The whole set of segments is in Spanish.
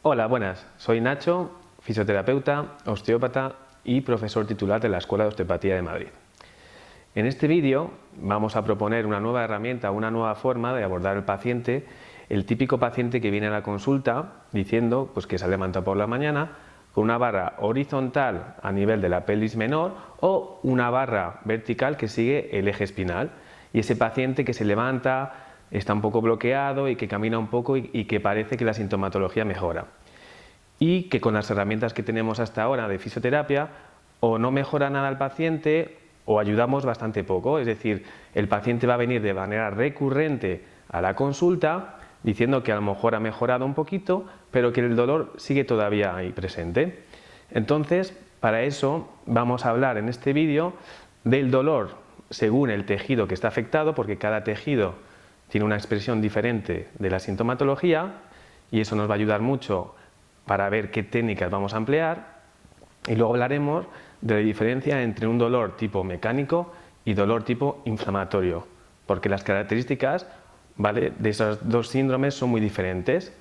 Hola, buenas. Soy Nacho, fisioterapeuta, osteópata y profesor titular de la Escuela de Osteopatía de Madrid. En este vídeo vamos a proponer una nueva herramienta, una nueva forma de abordar al paciente, el típico paciente que viene a la consulta diciendo que se ha levantado por la mañana con una barra horizontal a nivel de la pelvis menor o una barra vertical que sigue el eje espinal. Y ese paciente que se levanta, está un poco bloqueado y que camina un poco y que parece que la sintomatología mejora. Y que con las herramientas que tenemos hasta ahora de fisioterapia o no mejora nada al paciente o ayudamos bastante poco. Es decir, el paciente va a venir de manera recurrente a la consulta diciendo que a lo mejor ha mejorado un poquito, pero que el dolor sigue todavía ahí presente. Entonces, para eso vamos a hablar en este vídeo del dolor según el tejido que está afectado, porque cada tejido tiene una expresión diferente de la sintomatología y eso nos va a ayudar mucho para ver qué técnicas vamos a emplear. Y luego hablaremos de la diferencia entre un dolor tipo mecánico y dolor tipo inflamatorio, porque las características, ¿vale?, de esos dos síndromes son muy diferentes.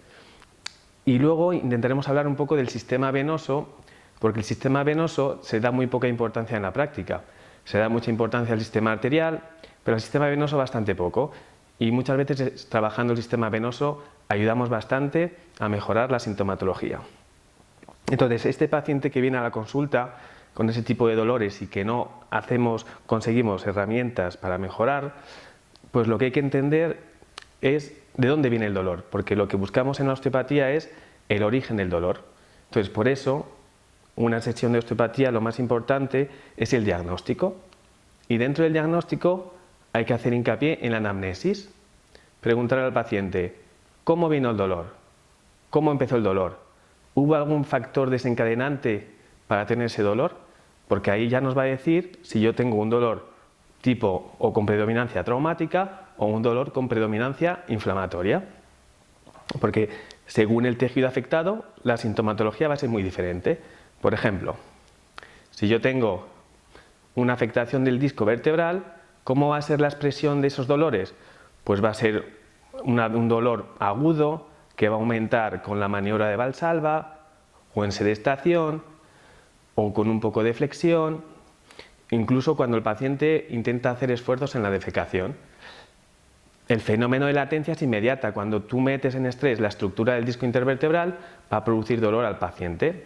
Y luego intentaremos hablar un poco del sistema venoso, porque el sistema venoso se da muy poca importancia en la práctica. Se da mucha importancia al sistema arterial, pero al sistema venoso bastante poco. Y muchas veces trabajando el sistema venoso ayudamos bastante a mejorar la sintomatología. Entonces, este paciente que viene a la consulta con ese tipo de dolores y que no conseguimos herramientas para mejorar, pues lo que hay que entender es de dónde viene el dolor, porque lo que buscamos en la osteopatía es el origen del dolor. Entonces, por eso, una sesión de osteopatía lo más importante es el diagnóstico. Y dentro del diagnóstico hay que hacer hincapié en la anamnesis. Preguntar al paciente, ¿cómo vino el dolor? ¿Cómo empezó el dolor? ¿Hubo algún factor desencadenante para tener ese dolor? Porque ahí ya nos va a decir si yo tengo un dolor tipo o con predominancia traumática o un dolor con predominancia inflamatoria. Porque según el tejido afectado, la sintomatología va a ser muy diferente. Por ejemplo, si yo tengo una afectación del disco vertebral, ¿cómo va a ser la expresión de esos dolores? Pues va a ser un dolor agudo que va a aumentar con la maniobra de Valsalva o en sedestación o con un poco de flexión, incluso cuando el paciente intenta hacer esfuerzos en la defecación. El fenómeno de latencia es inmediata. Cuando tú metes en estrés la estructura del disco intervertebral, va a producir dolor al paciente.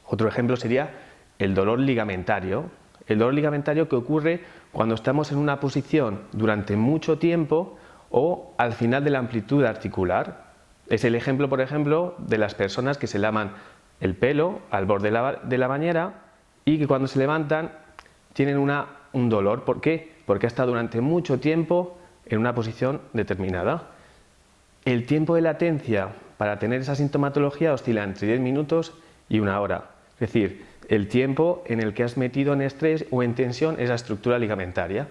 Otro ejemplo sería el dolor ligamentario. El dolor ligamentario que ocurre cuando estamos en una posición durante mucho tiempo o al final de la amplitud articular. Es el ejemplo, por ejemplo, de las personas que se laman el pelo al borde de la bañera y que cuando se levantan tienen un dolor. ¿Por qué? Porque ha estado durante mucho tiempo en una posición determinada. El tiempo de latencia para tener esa sintomatología oscila entre 10 minutos y 1 hora. Es decir, el tiempo en el que has metido en estrés o en tensión esa estructura ligamentaria.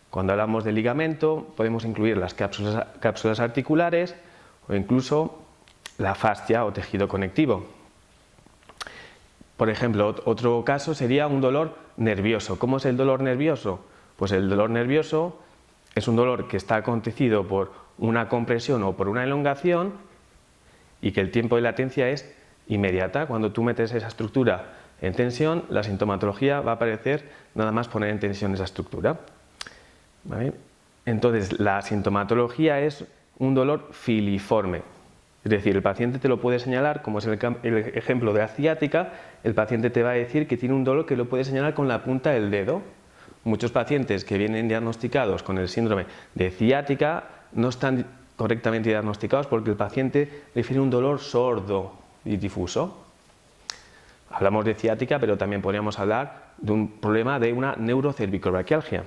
Cuando hablamos de ligamento podemos incluir las cápsulas articulares o incluso la fascia o tejido conectivo. Por ejemplo, otro caso sería un dolor nervioso. ¿Cómo es el dolor nervioso? Pues el dolor nervioso es un dolor que está acontecido por una compresión o por una elongación y que el tiempo de latencia es inmediata. Cuando tú metes esa estructura en tensión, la sintomatología va a aparecer nada más poner en tensión esa estructura. ¿Vale? Entonces, la sintomatología es un dolor filiforme. Es decir, el paciente te lo puede señalar, como es el ejemplo de la ciática, el paciente te va a decir que tiene un dolor que lo puede señalar con la punta del dedo. Muchos pacientes que vienen diagnosticados con el síndrome de ciática no están correctamente diagnosticados porque el paciente refiere un dolor sordo y difuso. Hablamos de ciática, pero también podríamos hablar de un problema de una neurocervicobraquialgia.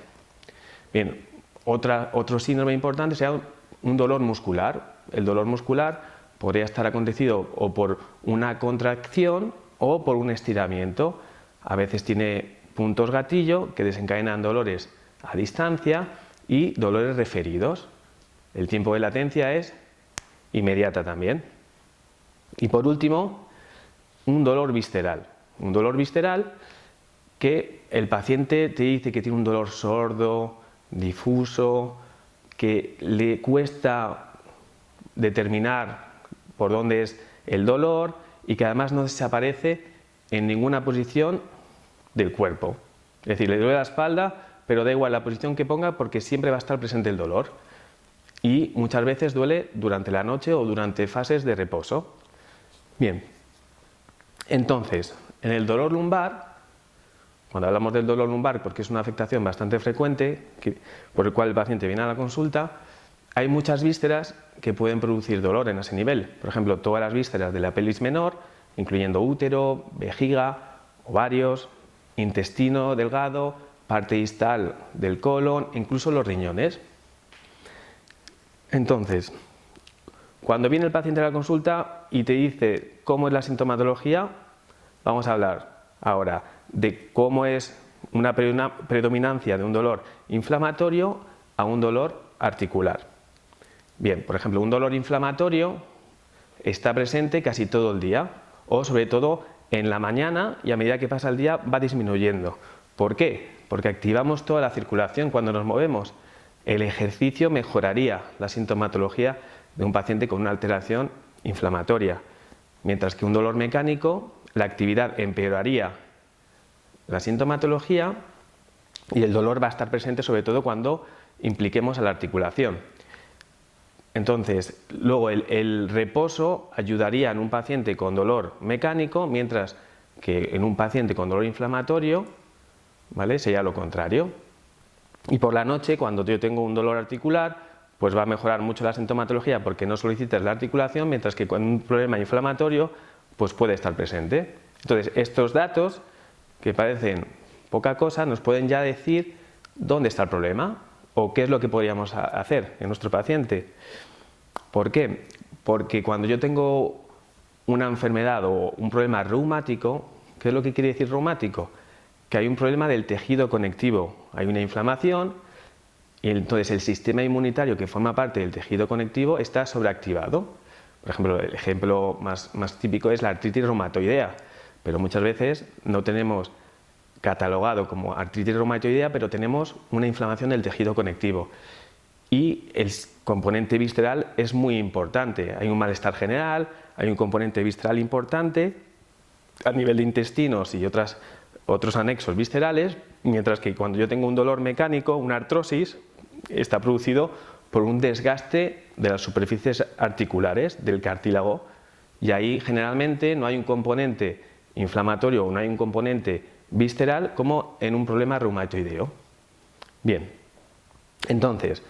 Bien, otro síndrome importante sería un dolor muscular. El dolor muscular podría estar acontecido o por una contracción o por un estiramiento. A veces tiene puntos gatillo que desencadenan dolores a distancia y dolores referidos. El tiempo de latencia es inmediata también. Y por último, un dolor visceral. Un dolor visceral que el paciente te dice que tiene un dolor sordo, difuso, que le cuesta determinar por dónde es el dolor y que además no desaparece en ninguna posición del cuerpo. Es decir, le duele la espalda, pero da igual la posición que ponga porque siempre va a estar presente el dolor. Y muchas veces duele durante la noche o durante fases de reposo. Bien, entonces, en el dolor lumbar, cuando hablamos del dolor lumbar, porque es una afectación bastante frecuente, por el cual el paciente viene a la consulta, hay muchas vísceras que pueden producir dolor en ese nivel. Por ejemplo, todas las vísceras de la pelvis menor, incluyendo útero, vejiga, ovarios, intestino delgado, parte distal del colon, incluso los riñones. Entonces, cuando viene el paciente a la consulta y te dice cómo es la sintomatología, vamos a hablar ahora de cómo es una predominancia de un dolor inflamatorio a un dolor articular. Bien, por ejemplo, un dolor inflamatorio está presente casi todo el día o sobre todo en la mañana y a medida que pasa el día va disminuyendo. ¿Por qué? Porque activamos toda la circulación cuando nos movemos. El ejercicio mejoraría la sintomatología de un paciente con una alteración inflamatoria, mientras que un dolor mecánico, la actividad empeoraría la sintomatología y el dolor va a estar presente sobre todo cuando impliquemos a la articulación. Entonces, luego el reposo ayudaría en un paciente con dolor mecánico, mientras que en un paciente con dolor inflamatorio, ¿vale?, sería lo contrario. Y por la noche, cuando yo tengo un dolor articular, pues va a mejorar mucho la sintomatología porque no solicitas la articulación, mientras que con un problema inflamatorio pues puede estar presente. Entonces, estos datos, que parecen poca cosa, nos pueden ya decir dónde está el problema o qué es lo que podríamos hacer en nuestro paciente. ¿Por qué? Porque cuando yo tengo una enfermedad o un problema reumático, ¿qué es lo que quiere decir reumático? Que hay un problema del tejido conectivo, hay una inflamación y entonces el sistema inmunitario que forma parte del tejido conectivo está sobreactivado. Por ejemplo, el ejemplo más típico es la artritis reumatoidea, pero muchas veces no tenemos catalogado como artritis reumatoidea, pero tenemos una inflamación del tejido conectivo. Y el componente visceral es muy importante, hay un malestar general, hay un componente visceral importante a nivel de intestinos y otros anexos viscerales, mientras que cuando yo tengo un dolor mecánico, una artrosis, está producido por un desgaste de las superficies articulares, del cartílago, y ahí generalmente no hay un componente inflamatorio o no hay un componente visceral como en un problema reumatoideo. Bien, entonces,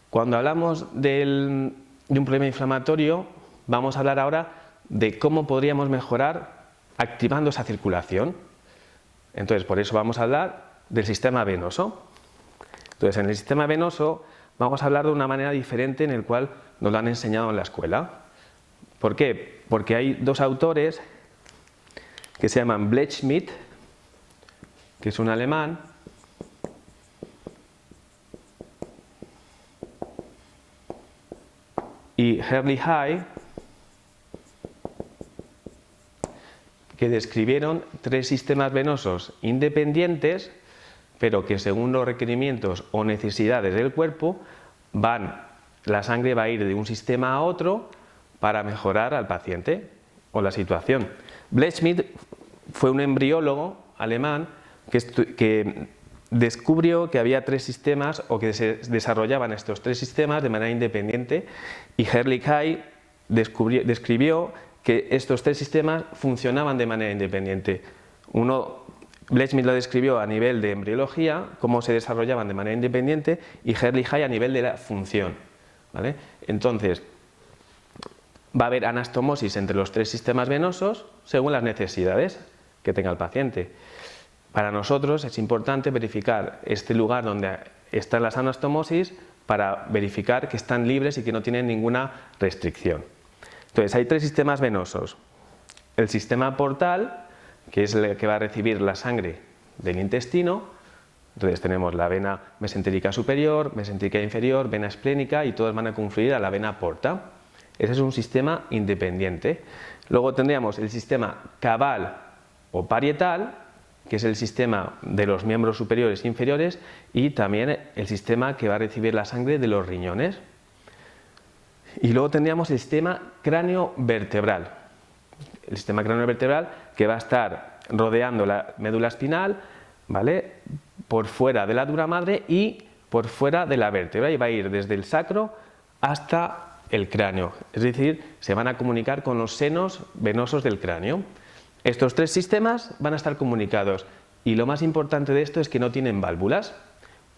cuando hablamos de un problema inflamatorio, vamos a hablar ahora de cómo podríamos mejorar activando esa circulación. Entonces, por eso vamos a hablar del sistema venoso. Entonces, en el sistema venoso vamos a hablar de una manera diferente en el cual nos lo han enseñado en la escuela. ¿Por qué? Porque hay dos autores que se llaman Blechschmidt, que es un alemán, y Herrlich-Hay, que describieron tres sistemas venosos independientes, pero que según los requerimientos o necesidades del cuerpo, la sangre va a ir de un sistema a otro para mejorar al paciente o la situación. Blechschmidt fue un embriólogo alemán que descubrió que había tres sistemas o que se desarrollaban estos tres sistemas de manera independiente, y Herrlich-Hay describió que estos tres sistemas funcionaban de manera independiente. Blechschmidt lo describió a nivel de embriología, cómo se desarrollaban de manera independiente, y Herrlich-Hay a nivel de la función, ¿vale? Entonces, va a haber anastomosis entre los tres sistemas venosos según las necesidades que tenga el paciente. Para nosotros es importante verificar este lugar donde están las anastomosis para verificar que están libres y que no tienen ninguna restricción. Entonces, hay tres sistemas venosos. El sistema portal, que es el que va a recibir la sangre del intestino. Entonces tenemos la vena mesentérica superior, mesentérica inferior, vena esplénica, y todas van a confluir a la vena porta. Ese es un sistema independiente. Luego tendríamos el sistema cabal o parietal, que es el sistema de los miembros superiores e inferiores, y también el sistema que va a recibir la sangre de los riñones. Y luego tendríamos el sistema cráneo-vertebral, el sistema craneovertebral, que va a estar rodeando la médula espinal, ¿vale?, por fuera de la dura madre y por fuera de la vértebra, y va a ir desde el sacro hasta el cráneo, es decir, se van a comunicar con los senos venosos del cráneo. Estos tres sistemas van a estar comunicados y lo más importante de esto es que no tienen válvulas.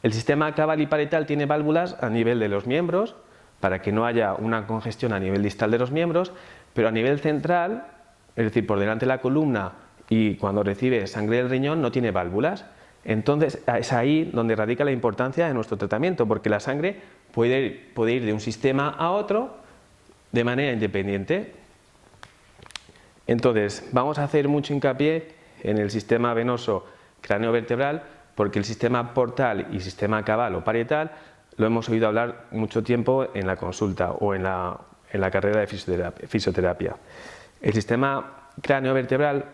El sistema cabal y parietal tiene válvulas a nivel de los miembros para que no haya una congestión a nivel distal de los miembros, pero a nivel central, es decir, por delante de la columna y cuando recibe sangre del riñón, no tiene válvulas. Entonces es ahí donde radica la importancia de nuestro tratamiento, porque la sangre puede ir de un sistema a otro de manera independiente. Entonces vamos a hacer mucho hincapié en el sistema venoso craneovertebral, porque el sistema portal y sistema cabal o parietal lo hemos oído hablar mucho tiempo en la consulta o en la carrera de fisioterapia. El sistema craneovertebral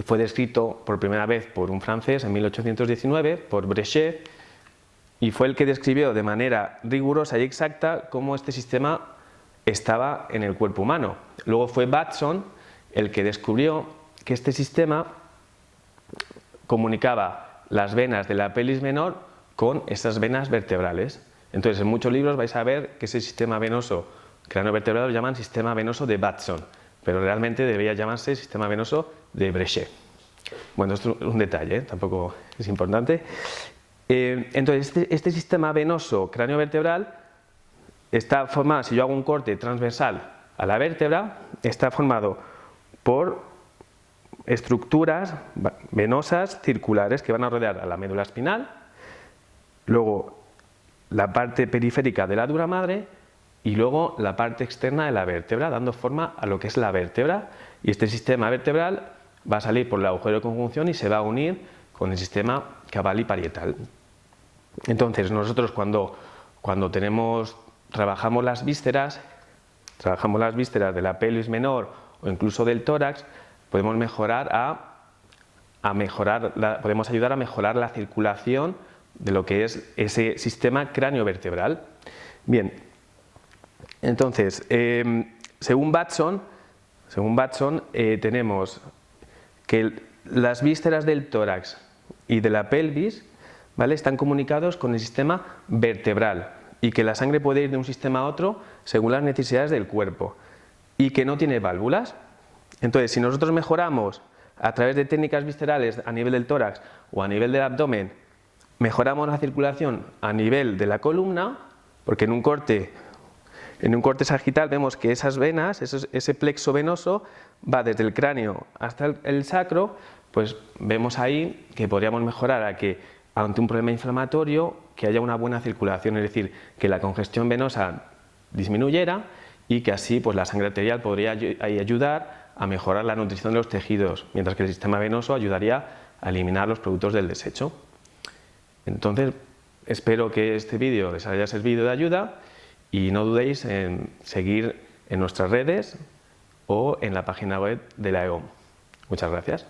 fue descrito por primera vez por un francés en 1819, por Brechet, y fue el que describió de manera rigurosa y exacta cómo este sistema estaba en el cuerpo humano. Luego fue Batson el que descubrió que este sistema comunicaba las venas de la pelvis menor con esas venas vertebrales. Entonces, en muchos libros vais a ver que ese sistema venoso craneovertebral lo llaman sistema venoso de Batson, pero realmente debería llamarse sistema venoso de Brechet. Bueno, esto es un detalle, tampoco es importante. Entonces, este sistema venoso craneovertebral está formado, si yo hago un corte transversal a la vértebra, está formado por estructuras venosas circulares que van a rodear a la médula espinal, luego la parte periférica de la dura madre y luego la parte externa de la vértebra, dando forma a lo que es la vértebra, y este sistema vertebral va a salir por el agujero de conjunción y se va a unir con el sistema cabal y parietal. Entonces nosotros cuando trabajamos las vísceras de la pelvis menor o incluso del tórax, podemos podemos ayudar a mejorar la circulación de lo que es ese sistema craneovertebral. Bien, entonces, según Batson, tenemos que las vísceras del tórax y de la pelvis, ¿vale?, están comunicados con el sistema vertebral y que la sangre puede ir de un sistema a otro según las necesidades del cuerpo y que no tiene válvulas. Entonces, si nosotros mejoramos a través de técnicas viscerales a nivel del tórax o a nivel del abdomen, mejoramos la circulación a nivel de la columna, porque en un corte sagital vemos que esas venas, ese plexo venoso va desde el cráneo hasta el sacro, pues vemos ahí que podríamos mejorar a que ante un problema inflamatorio que haya una buena circulación, es decir, que la congestión venosa disminuyera y que así pues la sangre arterial podría ayudar a mejorar la nutrición de los tejidos, mientras que el sistema venoso ayudaría a eliminar los productos del desecho. Entonces, espero que este vídeo les haya servido de ayuda y no dudéis en seguir en nuestras redes o en la página web de la EOM. Muchas gracias.